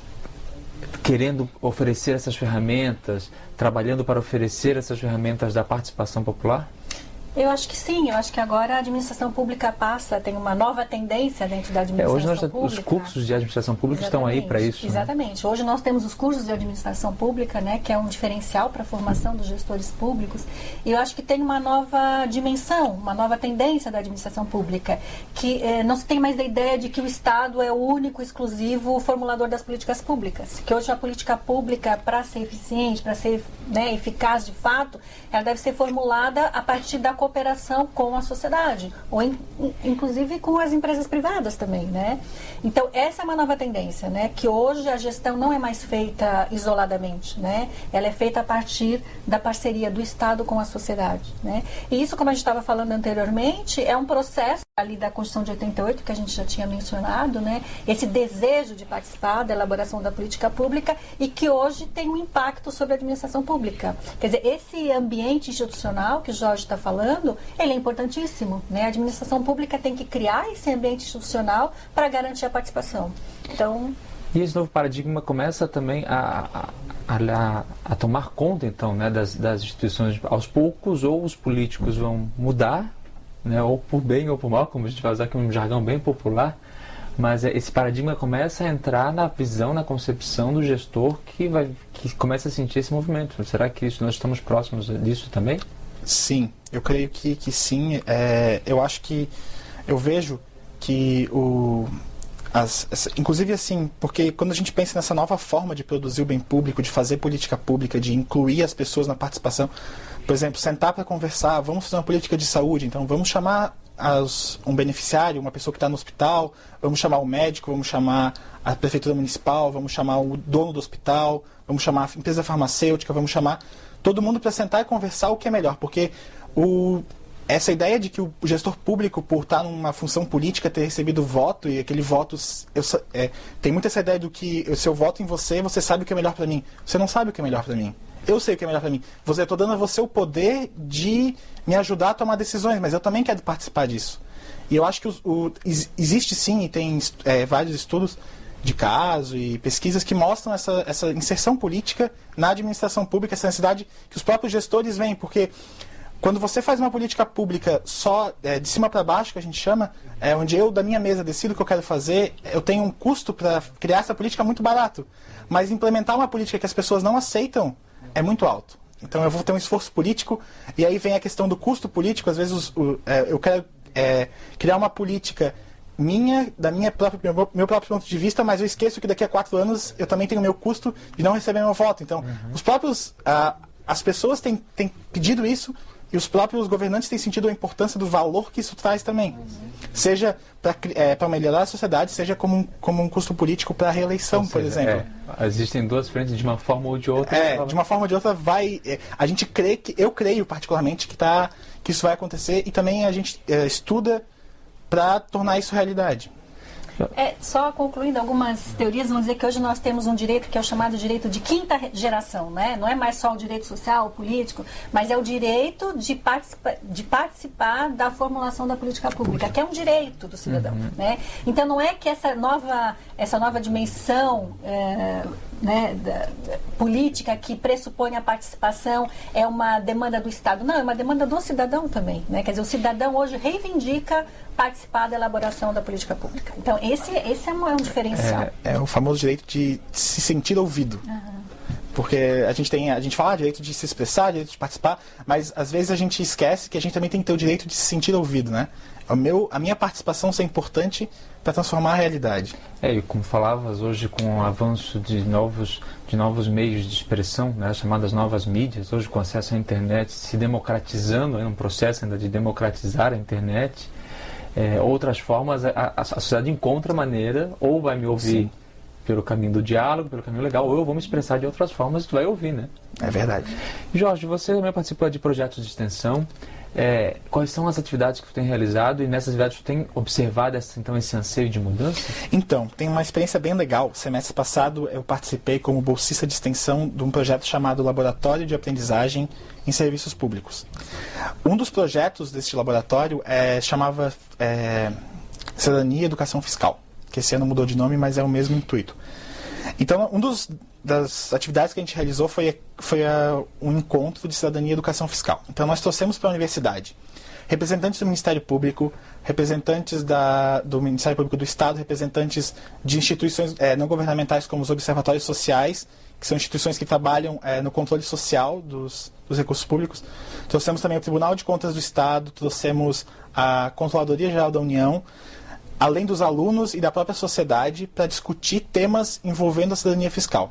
querendo oferecer essas ferramentas, trabalhando para oferecer essas ferramentas da participação popular? Eu acho que sim, eu acho que agora a administração pública tem uma nova tendência dentro da administração pública. Os cursos de administração pública estão aí para isso. Exatamente. Né? Hoje nós temos os cursos de administração pública, né, que é um diferencial para a formação dos gestores públicos, e eu acho que tem uma nova dimensão, uma nova tendência da administração pública, que não se tem mais a ideia de que o Estado é o único, exclusivo formulador das políticas públicas, que hoje a política pública, para ser eficiente, para ser, né, eficaz de fato, ela deve ser formulada a partir da cooperação com a sociedade, ou inclusive com as empresas privadas também, né? Então, essa é uma nova tendência, né? Que hoje a gestão não é mais feita isoladamente, né? Ela é feita a partir da parceria do Estado com a sociedade, né? E isso, como a gente estava falando anteriormente, é um processo ali da Constituição de 88, que a gente já tinha mencionado, né? Esse desejo de participar da elaboração da política pública e que hoje tem um impacto sobre a administração pública. Quer dizer, esse ambiente institucional que o Jorge está falando, ele é importantíssimo, né? A administração pública tem que criar esse ambiente institucional para garantir a participação. Então... E esse novo paradigma começa também a tomar conta, então, né, das instituições aos poucos, ou os políticos vão mudar né, ou por bem ou por mal, como a gente vai usar aqui um jargão bem popular, mas esse paradigma começa a entrar na visão, na concepção do gestor que começa a sentir esse movimento. Será que nós estamos próximos disso também? Sim, eu creio que sim. Eu acho que eu vejo que inclusive assim, porque quando a gente pensa nessa nova forma de produzir o bem público, de fazer política pública, de incluir as pessoas na participação, por exemplo, sentar para conversar, vamos fazer uma política de saúde, então vamos chamar um beneficiário, uma pessoa que está no hospital, vamos chamar o médico, vamos chamar a prefeitura municipal, vamos chamar o dono do hospital, vamos chamar a empresa farmacêutica, vamos chamar todo mundo para sentar e conversar o que é melhor, porque essa ideia de que o gestor público, por estar numa função política, ter recebido voto, e aquele voto... tem muito essa ideia do que se eu voto em você, você sabe o que é melhor para mim. Você não sabe o que é melhor para mim. Eu sei o que é melhor para mim. Eu estou dando a você o poder de me ajudar a tomar decisões, mas eu também quero participar disso. E eu acho que existe sim, e tem vários estudos de caso e pesquisas que mostram essa inserção política na administração pública, essa necessidade que os próprios gestores veem, porque quando você faz uma política pública só de cima para baixo, que a gente chama, onde eu, da minha mesa, decido o que eu quero fazer, eu tenho um custo para criar essa política muito barato. Mas implementar uma política que as pessoas não aceitam é muito alto. Então eu vou ter um esforço político, e aí vem a questão do custo político. Às vezes eu quero criar uma política meu próprio ponto de vista, mas eu esqueço que daqui a 4 anos eu também tenho o meu custo de não receber meu voto. Então, as pessoas têm pedido isso, e os próprios governantes têm sentido a importância do valor que isso traz também. Seja para melhorar a sociedade, seja como um custo político para a reeleição, por exemplo. Existem duas frentes, de uma forma ou de outra. De uma forma ou de outra a gente crê eu creio particularmente que isso vai acontecer, e também a gente estuda para tornar isso realidade. Só concluindo algumas teorias, vamos dizer que hoje nós temos um direito que é o chamado direito de quinta geração, né? Não é mais só o direito social, político, mas é o direito de participar da formulação da política pública, que é um direito do cidadão, né? Então não é que essa nova dimensão política que pressupõe a participação é uma demanda do Estado. Não, é uma demanda do cidadão também, né? Quer dizer, o cidadão hoje reivindica participar da elaboração da política pública. Então, esse é um diferencial. É o famoso direito de se sentir ouvido. Porque a gente fala direito de se expressar, direito de participar, mas às vezes a gente esquece que a gente também tem que ter o direito de se sentir ouvido, né? A minha participação é importante para transformar a realidade. E como falavas hoje, com o avanço de novos meios de expressão, né, as chamadas novas mídias, hoje com acesso à internet se democratizando, um processo ainda de democratizar a internet, outras formas, a sociedade encontra maneira, ou vai me ouvir Sim. pelo caminho do diálogo, pelo caminho legal, ou eu vou me expressar de outras formas e tu vai ouvir, né? É verdade. Jorge, você também participou de projetos de extensão. Quais são as atividades que tu tem realizado, e nessas atividades tu tem observado esse anseio de mudança? Então, tem uma experiência bem legal. Semestre passado eu participei como bolsista de extensão de um projeto chamado Laboratório de Aprendizagem em Serviços Públicos. Um dos projetos deste laboratório chamava Cidadania e Educação Fiscal, que esse ano mudou de nome, mas é o mesmo intuito. Então, das atividades que a gente realizou foi um encontro de cidadania e educação fiscal. Então, nós trouxemos para a universidade representantes do Ministério Público, representantes do Ministério Público do Estado, representantes de instituições não governamentais como os observatórios sociais, que são instituições que trabalham no controle social dos recursos públicos. Trouxemos também o Tribunal de Contas do Estado, trouxemos a Controladoria Geral da União, além dos alunos e da própria sociedade, para discutir temas envolvendo a cidadania fiscal.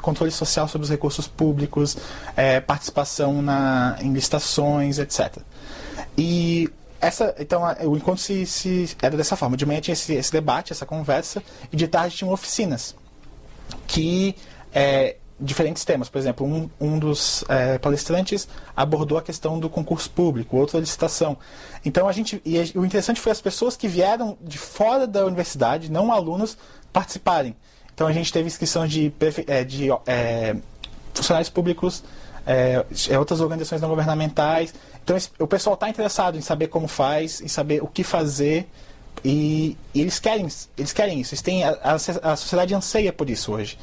Controle social sobre os recursos públicos, participação em licitações, etc. E então, o encontro era dessa forma. De manhã tinha esse debate, essa conversa, e de tarde tinham oficinas que diferentes temas. Por exemplo, um dos palestrantes abordou a questão do concurso público, outro a licitação. Então, o interessante foi as pessoas que vieram de fora da universidade, não alunos, participarem. Então, a gente teve inscrição de funcionários públicos, outras organizações não governamentais. Então, o pessoal está interessado em saber como faz, em saber o que fazer, e eles querem isso. A sociedade anseia por isso hoje.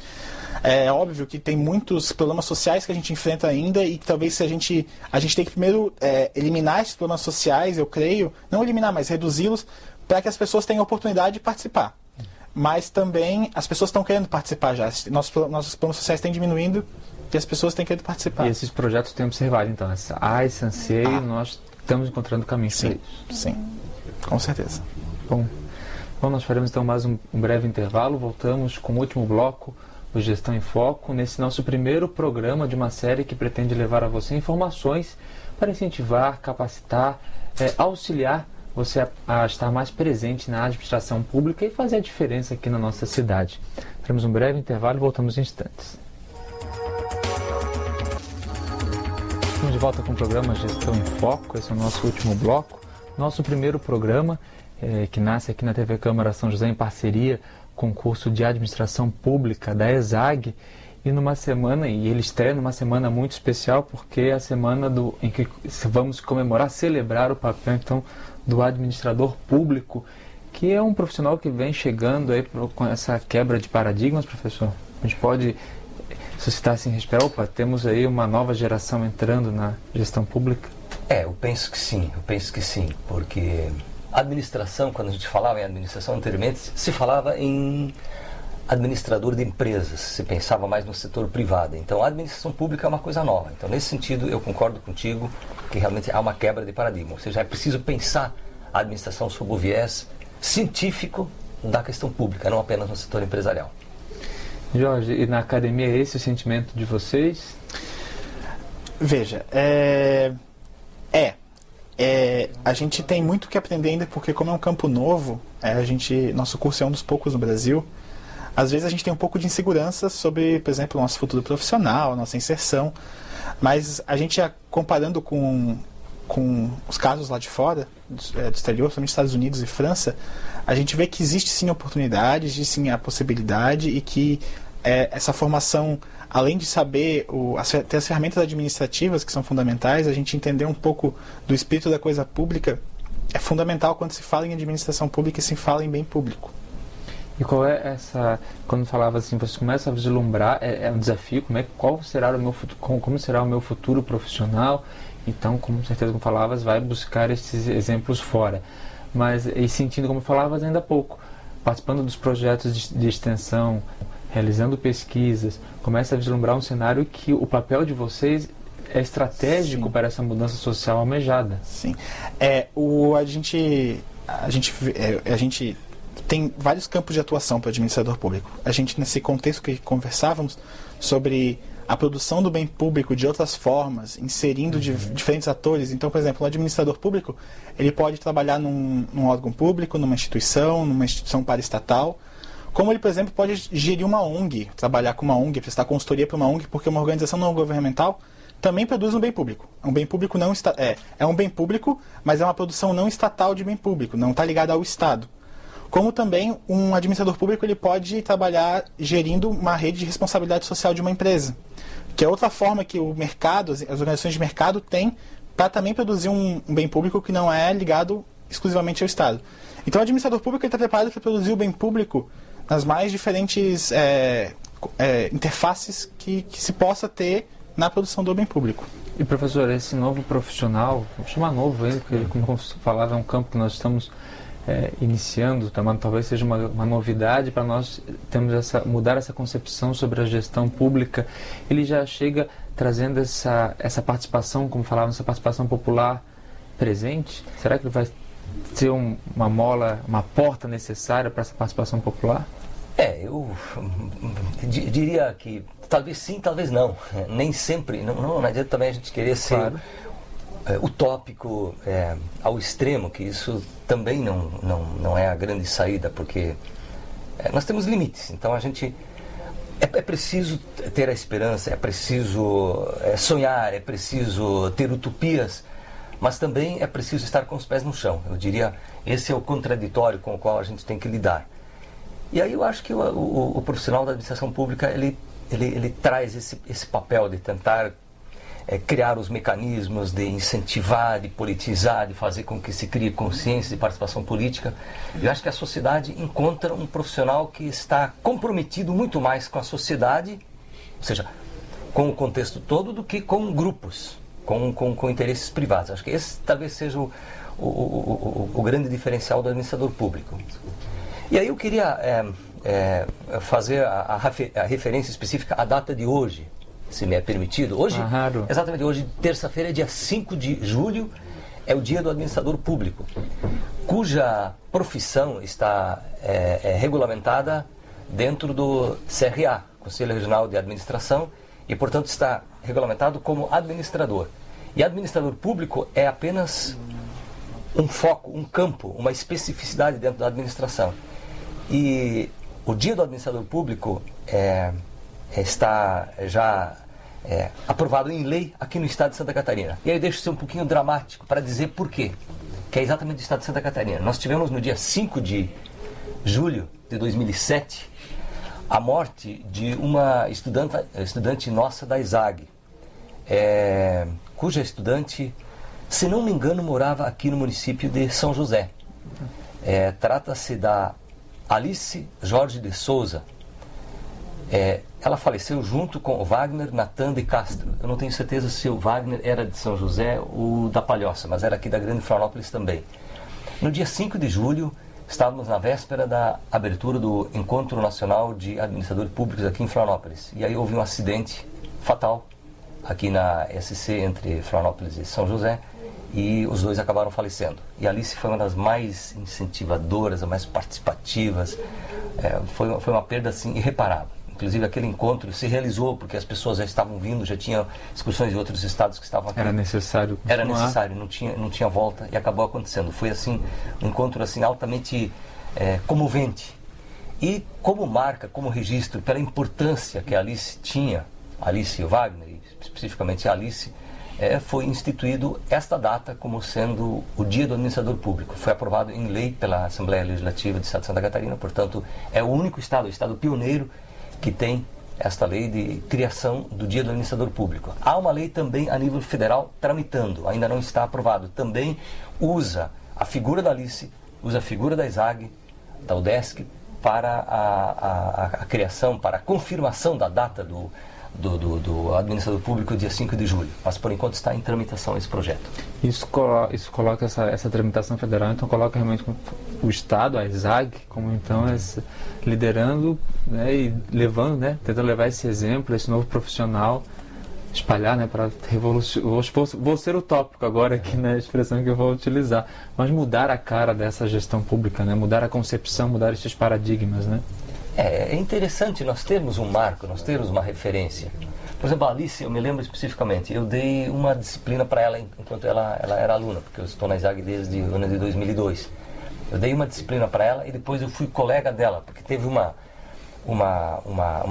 É óbvio que tem muitos problemas sociais que a gente enfrenta ainda e que talvez se a gente tem que primeiro eliminar esses problemas sociais, eu creio, não eliminar, mas reduzi-los, para que as pessoas tenham a oportunidade de participar. Mas também as pessoas estão querendo participar já. Nossos problemas sociais têm diminuindo e as pessoas têm querido participar. E esses projetos têm observado, então, esse anseio, nós estamos encontrando caminhos para isso. Sim, com certeza. Bom, nós faremos então mais um breve intervalo, voltamos com o último bloco do Gestão em Foco, nesse nosso primeiro programa de uma série que pretende levar a você informações para incentivar, capacitar, auxiliar você a estar mais presente na administração pública e fazer a diferença aqui na nossa cidade. Teremos um breve intervalo e voltamos em instantes. Estamos de volta com o programa Gestão em Foco, esse é o nosso último bloco. Nosso primeiro programa, que nasce aqui na TV Câmara São José em parceria com o curso de Administração Pública da ESAG, e ele estreia numa semana muito especial, porque é a semana em que vamos comemorar, celebrar o papel então do administrador público, que é um profissional que vem chegando aí com essa quebra de paradigmas, professor. A gente pode suscitar assim, respirar, temos aí uma nova geração entrando na gestão pública? Eu penso que sim, porque a administração, quando a gente falava em administração anteriormente, se falava em administrador de empresas, se pensava mais no setor privado. Então a administração pública é uma coisa nova. Então nesse sentido eu concordo contigo que realmente há uma quebra de paradigma. Ou seja, é preciso pensar a administração sob o viés científico da questão pública, não apenas no setor empresarial. Jorge, e na academia é esse o sentimento de vocês? Veja, a gente tem muito que aprender ainda, porque como é um campo novo, nosso curso é um dos poucos no Brasil. Às vezes a gente tem um pouco de insegurança sobre, por exemplo, o nosso futuro profissional, a nossa inserção, mas a gente, comparando com os casos lá de fora, do exterior, principalmente Estados Unidos e França, a gente vê que existe sim oportunidade, existe sim a possibilidade e que essa formação, além de saber ter as ferramentas administrativas que são fundamentais, a gente entender um pouco do espírito da coisa pública é fundamental quando se fala em administração pública e se fala em bem público. E qual é quando falava assim, você começa a vislumbrar, é um desafio, como será o meu futuro profissional? Então, com certeza, como falavas, vai buscar esses exemplos fora. Mas, e sentindo, como falavas ainda há pouco, participando dos projetos de extensão, realizando pesquisas, começa a vislumbrar um cenário que o papel de vocês é estratégico para essa mudança social almejada. Sim. A gente tem vários campos de atuação para o administrador público. A gente, nesse contexto que conversávamos sobre a produção do bem público de outras formas, inserindo diferentes atores. Então, por exemplo, o administrador público, ele pode trabalhar num órgão público, numa instituição paraestatal, como ele, por exemplo, pode gerir uma ONG, trabalhar com uma ONG, prestar consultoria para uma ONG, porque uma organização não governamental também produz um bem público. Um bem público é um bem público, mas é uma produção não estatal de bem público, não está ligada ao Estado. Como também um administrador público ele pode trabalhar gerindo uma rede de responsabilidade social de uma empresa, que é outra forma que o mercado, as organizações de mercado têm para também produzir um bem público que não é ligado exclusivamente ao Estado. Então o administrador público está preparado para produzir o bem público nas mais diferentes interfaces que se possa ter na produção do bem público. E professor, esse novo profissional, vou chamar novo ele, porque como falava, é um campo que nós estamos iniciando, talvez seja uma novidade para nós mudar essa concepção sobre a gestão pública. Ele já chega trazendo essa participação, como falava, essa participação popular presente? Será que ele vai ser uma porta necessária para essa participação popular? Eu diria que talvez sim, talvez não. Nem sempre, não adianta também a gente querer ser utópico ao extremo, que isso também não é a grande saída, porque nós temos limites. Então a gente é preciso ter a esperança, é preciso sonhar, é preciso ter utopias, mas também é preciso estar com os pés no chão. Eu diria, esse é o contraditório com o qual a gente tem que lidar. E aí eu acho que o profissional da administração pública ele traz esse papel de tentar criar os mecanismos de incentivar, de politizar, de fazer com que se crie consciência de participação política. Eu acho que a sociedade encontra um profissional que está comprometido muito mais com a sociedade, ou seja, com o contexto todo, do que com grupos, com interesses privados. Acho que esse talvez seja o grande diferencial do administrador público. E aí eu queria fazer a referência específica à data de hoje, se me é permitido. Hoje, exatamente hoje, terça-feira, dia 5 de julho, é o dia do administrador público, cuja profissão está regulamentada dentro do CRA, Conselho Regional de Administração, e, portanto, está regulamentado como administrador. E administrador público é apenas um foco, um campo, uma especificidade dentro da administração. E o dia do administrador público está já aprovado em lei aqui no estado de Santa Catarina. E aí eu deixo ser um pouquinho dramático para dizer por quê, que é exatamente do estado de Santa Catarina. Nós tivemos no dia 5 de julho de 2007 a morte de uma estudante nossa da ESAG, cuja estudante, se não me engano, morava aqui no município de São José. Trata-se da Alice Jorge de Souza. Ela faleceu junto com o Wagner Natan de Castro. Eu não tenho certeza se o Wagner era de São José ou da Palhoça, mas era aqui da Grande Florianópolis também. No dia 5 de julho, estávamos na véspera da abertura do Encontro Nacional de Administradores Públicos aqui em Florianópolis. E aí houve um acidente fatal aqui na SC entre Florianópolis e São José, e os dois acabaram falecendo. E a Alice foi uma das mais incentivadoras, as mais participativas. Foi uma perda assim irreparável. Inclusive aquele encontro se realizou porque as pessoas já estavam vindo, já tinham excursões de outros estados que estavam aqui. Era necessário continuar. Era necessário, não tinha volta, e acabou acontecendo. Foi assim um encontro assim altamente comovente. E como marca, como registro, pela importância que a Alice tinha, Alice e o Wagner, e especificamente a Alice, foi instituído esta data como sendo o Dia do Administrador Público. Foi aprovado em lei pela Assembleia Legislativa do Estado de Santa Catarina, portanto é o único estado, o estado pioneiro, que tem esta lei de criação do Dia do Administrador Público. Há uma lei também a nível federal tramitando, ainda não está aprovado. Também usa a figura da Alice, usa a figura da ESAG, da UDESC, para a criação, para a confirmação da data do administrador público, dia 5 de julho. Mas, por enquanto, está em tramitação esse projeto. Isso coloca essa tramitação federal, então coloca realmente o Estado, a ESAG, como então liderando, né, e levando, né, tentando levar esse exemplo, esse novo profissional, espalhar, né, para revolucionar. Vou ser utópico agora aqui na expressão que eu vou utilizar, mas mudar a cara dessa gestão pública, né, mudar a concepção, mudar esses paradigmas, né? É interessante nós termos um marco, nós termos uma referência. Por exemplo, a Alice, eu me lembro especificamente, eu dei uma disciplina para ela enquanto ela era aluna, porque eu estou na ESAG desde o ano de 2002. Eu dei uma disciplina para ela e depois eu fui colega dela, porque teve uma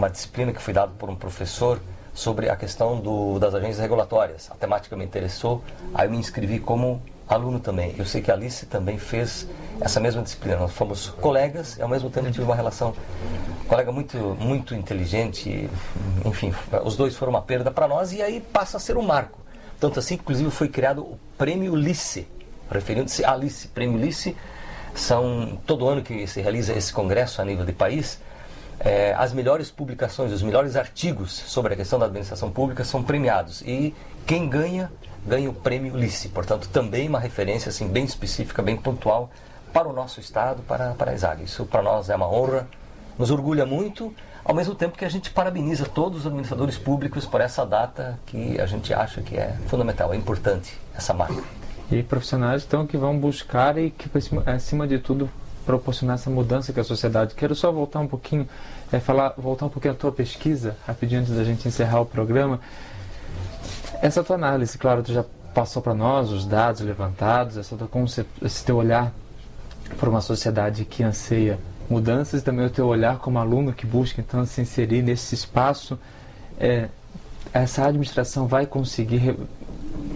disciplina que foi dada por um professor sobre a questão das agências regulatórias. A temática me interessou, aí eu me inscrevi como aluno também. Eu sei que a Alice também fez essa mesma disciplina. Nós fomos colegas e ao mesmo tempo tive uma relação, colega muito, muito inteligente, enfim, os dois foram uma perda para nós e aí passa a ser um marco. Tanto assim que inclusive foi criado o Prêmio Lice, referindo-se a Alice. Prêmio Lice são, todo ano que se realiza esse congresso a nível de país, as melhores publicações, os melhores artigos sobre a questão da administração pública são premiados e quem ganha o Prêmio Lice. Portanto, também uma referência assim, bem específica, bem pontual para o nosso estado, para a ESAG. Isso para nós é uma honra, nos orgulha muito, ao mesmo tempo que a gente parabeniza todos os administradores públicos por essa data que a gente acha que é fundamental, é importante essa marca. E profissionais então que vão buscar e que, acima de tudo, proporcionar essa mudança que a sociedade. Quero só voltar um pouquinho à tua pesquisa, rapidinho antes da gente encerrar o programa. Essa tua análise, claro, tu já passou para nós os dados levantados, esse teu olhar para uma sociedade que anseia mudanças e também o teu olhar como aluno que busca então se inserir nesse espaço. Essa administração vai conseguir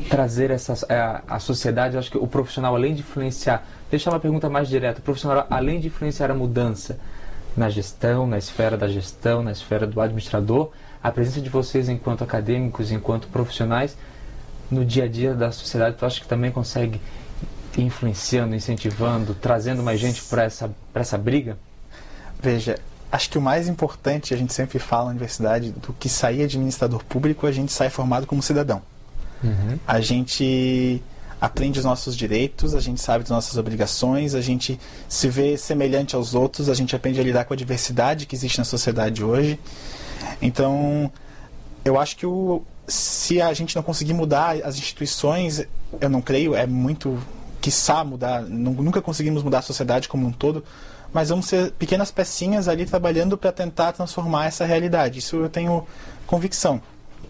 trazer a sociedade, eu acho que o profissional, além de influenciar, deixa uma pergunta mais direta, o profissional, além de influenciar a mudança na gestão, na esfera da gestão, na esfera do administrador, a presença de vocês enquanto acadêmicos, enquanto profissionais, no dia a dia da sociedade, tu acha que também consegue ir influenciando, incentivando, trazendo mais gente para essa briga? Veja, acho que o mais importante, a gente sempre fala na universidade, do que sair administrador público, a gente sai formado como cidadão. Uhum. A gente aprende os nossos direitos, a gente sabe das nossas obrigações, a gente se vê semelhante aos outros, a gente aprende a lidar com a diversidade que existe na sociedade hoje. Então, eu acho que se a gente não conseguir mudar as instituições, eu não creio, é muito, quiçá mudar, nunca conseguimos mudar a sociedade como um todo, mas vamos ser pequenas pecinhas ali trabalhando para tentar transformar essa realidade. Isso eu tenho convicção.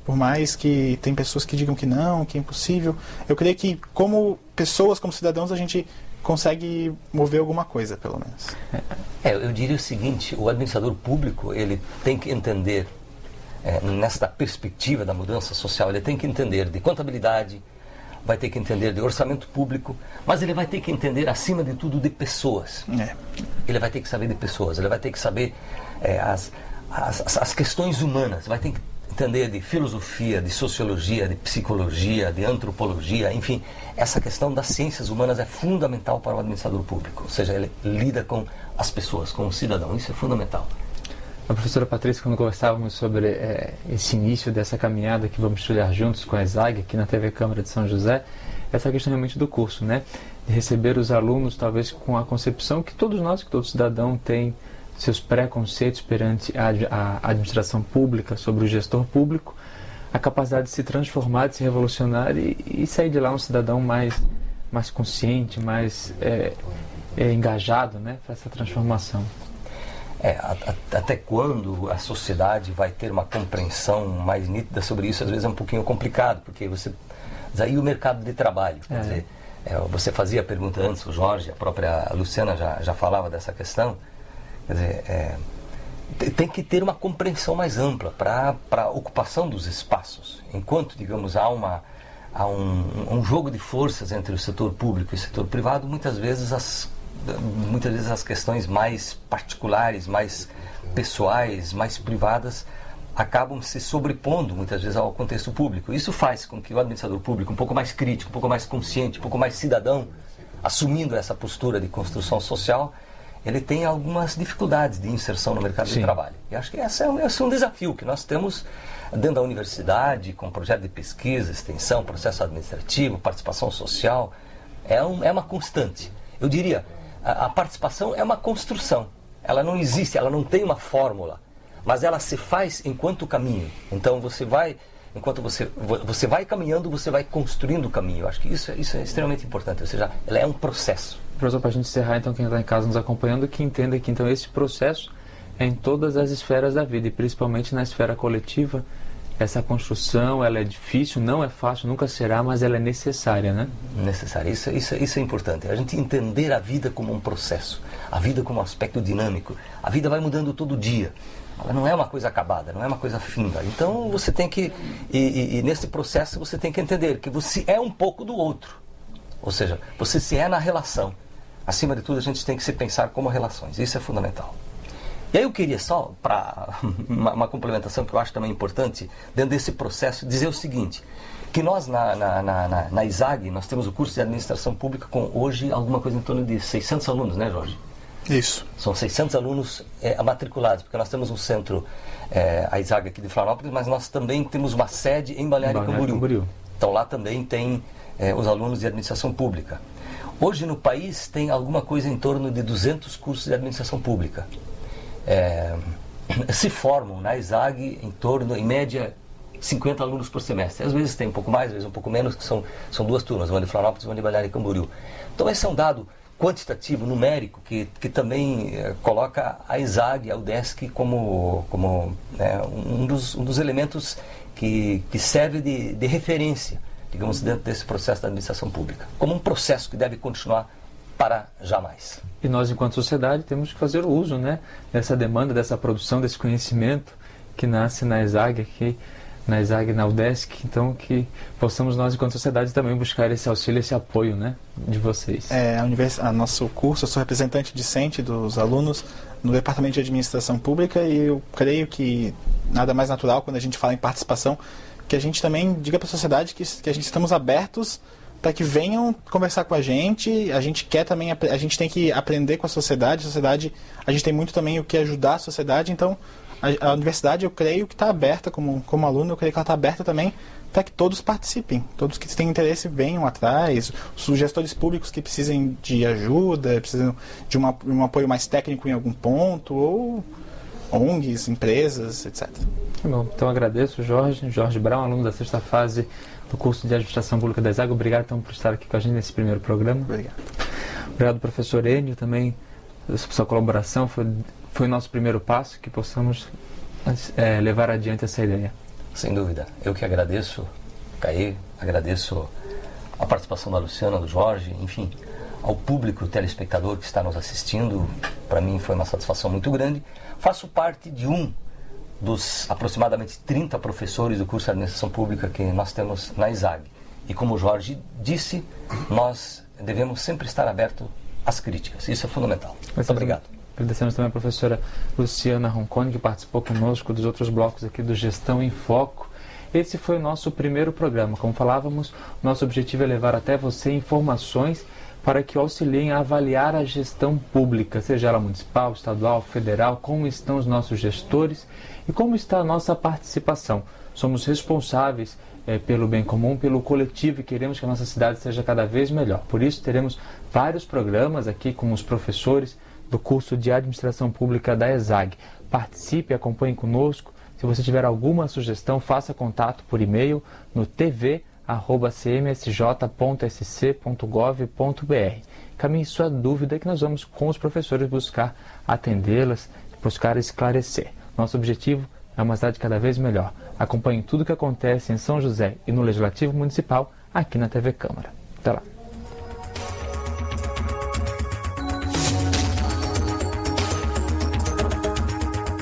Por mais que tem pessoas que digam que não, que é impossível, eu creio que como pessoas, como cidadãos, a gente consegue mover alguma coisa, pelo menos. Eu diria o seguinte, o administrador público, ele tem que entender, nesta perspectiva da mudança social, ele tem que entender de contabilidade, vai ter que entender de orçamento público, mas ele vai ter que entender, acima de tudo, de pessoas. Ele vai ter que saber de pessoas, ele vai ter que saber as questões humanas, vai ter que entender de filosofia, de sociologia, de psicologia, de antropologia, enfim, essa questão das ciências humanas é fundamental para o administrador público, ou seja, ele lida com as pessoas, com o cidadão, isso é fundamental. A professora Patrícia, quando conversávamos sobre esse início dessa caminhada que vamos trilhar juntos com a ESAG, aqui na TV Câmara de São José, essa questão realmente do curso, né? De receber os alunos, talvez com a concepção que todos nós, que todo cidadão tem, seus preconceitos perante a administração pública, sobre o gestor público, a capacidade de se transformar, de se revolucionar e sair de lá um cidadão mais consciente, mais engajado, né, para essa transformação. Até quando a sociedade vai ter uma compreensão mais nítida sobre isso, às vezes é um pouquinho complicado, porque aí o mercado de trabalho, quer dizer, você fazia a pergunta antes, o Jorge, a própria Luciana já falava dessa questão. Quer dizer, tem que ter uma compreensão mais ampla para a ocupação dos espaços. Enquanto, digamos, há um jogo de forças entre o setor público e o setor privado, muitas vezes as questões mais particulares, mais pessoais, mais privadas, acabam se sobrepondo, muitas vezes, ao contexto público. Isso faz com que o administrador público, um pouco mais crítico, um pouco mais consciente, um pouco mais cidadão, assumindo essa postura de construção social, ele tem algumas dificuldades de inserção no mercado de trabalho. E acho que esse é um desafio que nós temos dentro da universidade, com projeto de pesquisa, extensão, processo administrativo, participação social. É uma constante. Eu diria, a participação é uma construção. Ela não existe, ela não tem uma fórmula, mas ela se faz enquanto caminho. Então enquanto você vai caminhando, você vai construindo o caminho. Eu acho que isso é extremamente importante, ou seja, ela é um processo. Professor, para a gente encerrar, então, quem está em casa nos acompanhando, que entenda que, então, esse processo é em todas as esferas da vida, e principalmente na esfera coletiva. Essa construção, ela é difícil, não é fácil, nunca será, mas ela é necessária, né? Necessária, isso é importante. A gente entender a vida como um processo, a vida como um aspecto dinâmico. A vida vai mudando todo dia. Ela não é uma coisa acabada, não é uma coisa finda. Então, você tem que, e nesse processo, você tem que entender que você é um pouco do outro. Ou seja, você se é na relação. Acima de tudo, a gente tem que se pensar como relações. Isso é fundamental. E aí eu queria só, para uma complementação que eu acho também importante, dentro desse processo, dizer o seguinte, que nós na ESAG, nós temos o curso de administração pública com hoje alguma coisa em torno de 600 alunos, né, Jorge? Isso. São 600 alunos matriculados, porque nós temos um centro, a ESAG aqui de Florianópolis, mas nós também temos uma sede em Balneário Camboriú. Então lá também tem os alunos de administração pública. Hoje no país tem alguma coisa em torno de 200 cursos de administração pública. Se formam na ESAG em torno, em média, 50 alunos por semestre. Às vezes tem um pouco mais, às vezes um pouco menos, que são duas turmas, uma de Florianópolis e uma de Balneário Camboriú. Então esse é um dado quantitativo, numérico, que também coloca a ESAG, a UDESC, como um dos elementos que serve de referência, digamos, dentro desse processo da administração pública, como um processo que deve continuar para jamais. E nós, enquanto sociedade, temos que fazer o uso, né, dessa demanda, dessa produção, desse conhecimento que nasce na ESAG aqui na ESAG, na UDESC, então que possamos nós, enquanto sociedade, também buscar esse auxílio, esse apoio, né, de vocês. Nosso curso, eu sou representante discente dos alunos no Departamento de Administração Pública e eu creio que nada mais natural quando a gente fala em participação, que a gente também diga para a sociedade que a gente estamos abertos para que venham conversar com a gente quer também, a gente tem que aprender com a sociedade, a gente tem muito também o que ajudar a sociedade, então a universidade eu creio que está aberta, como aluno, eu creio que ela está aberta também para que todos participem, todos que têm interesse venham atrás, os gestores públicos que precisem de ajuda, precisam de um apoio mais técnico em algum ponto, ou ONGs, empresas, etc. Bom, então agradeço, Jorge Brown, aluno da 6ª fase do curso de Administração Pública da ESAG. Obrigado então por estar aqui com a gente nesse primeiro programa. Obrigado. Obrigado, professor Enio, também por sua colaboração. Foi o nosso primeiro passo, que possamos levar adiante essa ideia. Sem dúvida. Eu que agradeço, Caí, agradeço a participação da Luciana, do Jorge, enfim, ao público telespectador que está nos assistindo. Para mim foi uma satisfação muito grande. Faço parte de um dos aproximadamente 30 professores do curso de Administração Pública que nós temos na ESAG. E como o Jorge disse, nós devemos sempre estar abertos às críticas. Isso é fundamental. Muito obrigado. Agradecemos também a professora Luciana Roncone, que participou conosco dos outros blocos aqui do Gestão em Foco. Esse foi o nosso primeiro programa. Como falávamos, nosso objetivo é levar até você informações para que auxiliem a avaliar a gestão pública, seja ela municipal, estadual, federal, como estão os nossos gestores e como está a nossa participação. Somos responsáveis pelo bem comum, pelo coletivo, e queremos que a nossa cidade seja cada vez melhor. Por isso, teremos vários programas aqui com os professores do curso de Administração Pública da ESAG. Participe, acompanhe conosco. Se você tiver alguma sugestão, faça contato por e-mail no tv@cmsj.sc.gov.br. Caminhe sua dúvida que nós vamos, com os professores, buscar atendê-las, buscar esclarecer. Nosso objetivo é uma cidade cada vez melhor. Acompanhe tudo o que acontece em São José e no Legislativo Municipal aqui na TV Câmara. Até lá.